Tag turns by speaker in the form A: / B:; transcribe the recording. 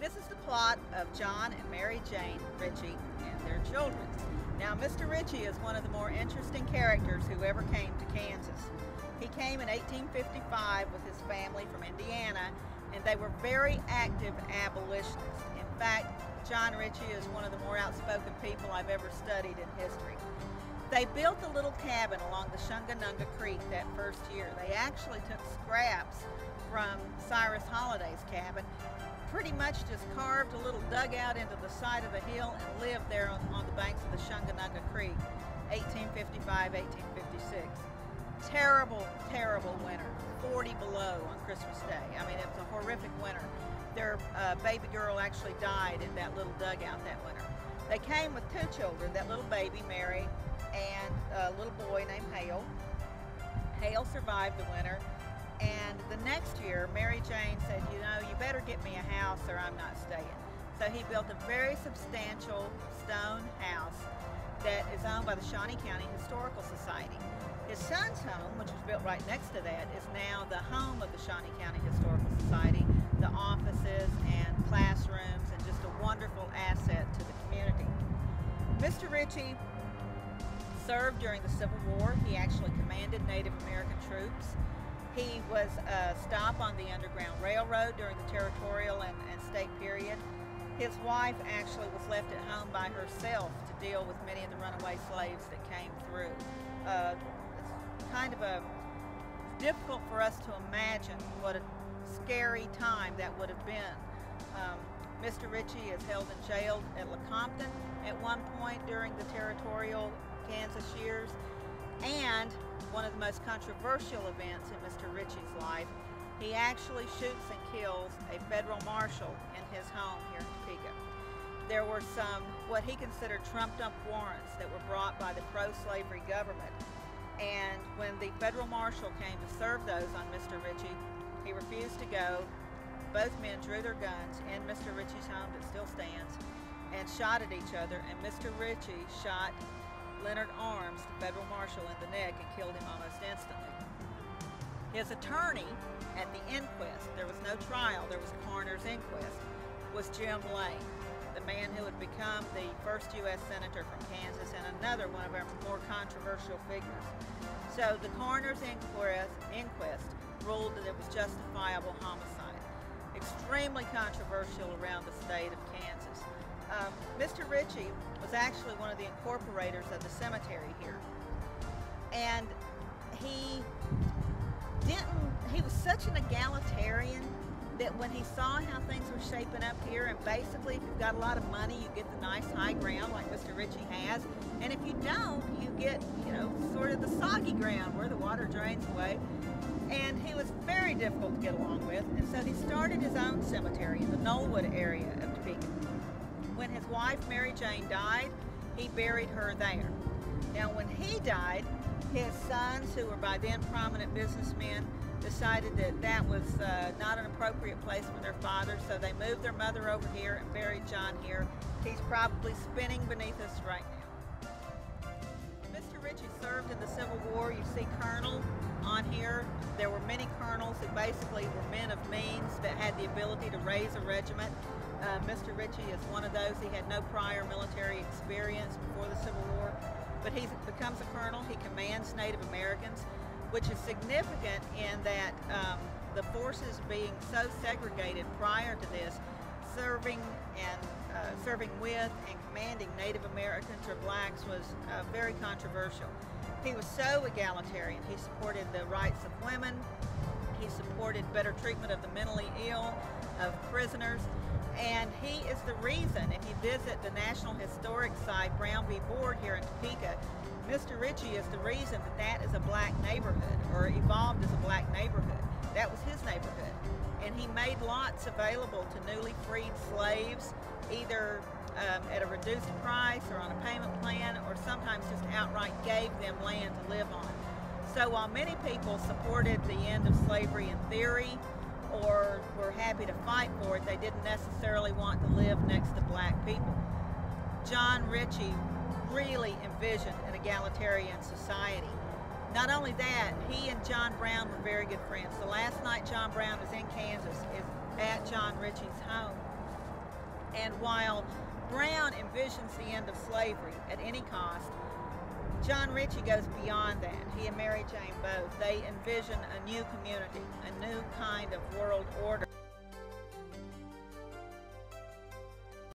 A: This is the plot of John and Mary Jane Ritchie and their children. Now, Mr. Ritchie is one of the more interesting characters who ever came to Kansas. He came in 1855 with his family from Indiana, and they were very active abolitionists. In fact, John Ritchie is one of the more outspoken people I've ever studied in history. They built a little cabin along the Shunganunga Creek that first year. They actually took scraps from Cyrus Holliday's cabin, pretty much just carved a little dugout into the side of the hill and lived there on the banks of the Shunganunga Creek, 1855, 1856. Terrible, terrible winter, 40 below on Christmas Day. I mean, it was a horrific winter. Their baby girl actually died in that little dugout that winter. They came with two children, that little baby, Mary, and a little boy named Hale. Hale survived the winter, and the next year, Mary Jane said, you know, you better get me a house or I'm not staying. So he built a very substantial stone house that is owned by the Shawnee County Historical Society. His son's home, which was built right next to that, is now the home of the Shawnee County Historical Society, the offices and classrooms, and just a wonderful asset to the community. Mr. Ritchie served during the Civil War. He actually commanded Native American troops. He was a stop on the Underground Railroad during the territorial and state period. His wife actually was left at home by herself to deal with many of the runaway slaves that came through. It's kind of difficult for us to imagine what a scary time that would have been. Mr. Ritchie is held in jail at Lecompton at one point during the territorial Kansas years, and one of the most controversial events in Mr. Ritchie's life, he actually shoots and kills a federal marshal in his home here in Topeka. There were some, what he considered trumped-up warrants that were brought by the pro-slavery government, and when the federal marshal came to serve those on Mr. Ritchie, he refused to go. Both men drew their guns in Mr. Ritchie's home that still stands and shot at each other, and Mr. Ritchie shot Leonard Arms, the federal marshal, in the neck and killed him almost instantly. His attorney at the inquest, there was no trial, there was a coroner's inquest, was Jim Lane, the man who had become the first U.S. Senator from Kansas and another one of our more controversial figures. So the coroner's inquest ruled that it was justifiable homicide. Extremely controversial around the state of Kansas. Mr. Ritchie was actually one of the incorporators of the cemetery here. And he was such an egalitarian that when he saw how things were shaping up here, and basically if you've got a lot of money, you get the nice high ground like Mr. Ritchie has, and if you don't, you get, you know, sort of the soggy ground where the water drains away. And he was very difficult to get along with, and so he started his own cemetery in the Knollwood area of Topeka. When his wife Mary Jane died, he buried her there. Now when he died, his sons, who were by then prominent businessmen, decided that that was not an appropriate place for their father, so they moved their mother over here and buried John here. He's probably spinning beneath us right now. Mr. Ritchie served in the Civil War. You see Colonel on here. There were many colonels who basically were men of means that had the ability to raise a regiment. Mr. Ritchie is one of those. He had no prior military experience before the Civil War, but he becomes a colonel. He commands Native Americans, which is significant in that the forces being so segregated prior to this, serving with and commanding Native Americans or blacks was very controversial. He was so egalitarian. He supported the rights of women. He supported better treatment of the mentally ill, of prisoners. And he is the reason, if you visit the National Historic Site, Brown v. Board here in Topeka, Mr. Ritchie is the reason that that is a black neighborhood, or evolved as a black neighborhood. That was his neighborhood. And he made lots available to newly freed slaves, either at a reduced price or on a payment plan, or sometimes just outright gave them land to live on. So while many people supported the end of slavery in theory, or were happy to fight for it, they didn't necessarily want to live next to black people. John Ritchie really envisioned an egalitarian society. Not only that, he and John Brown were very good friends. The last night John Brown was in Kansas is at John Ritchie's home. And while Brown envisions the end of slavery at any cost, John Ritchie goes beyond that. He and Mary Jane both. They envision a new community, a new kind of world order.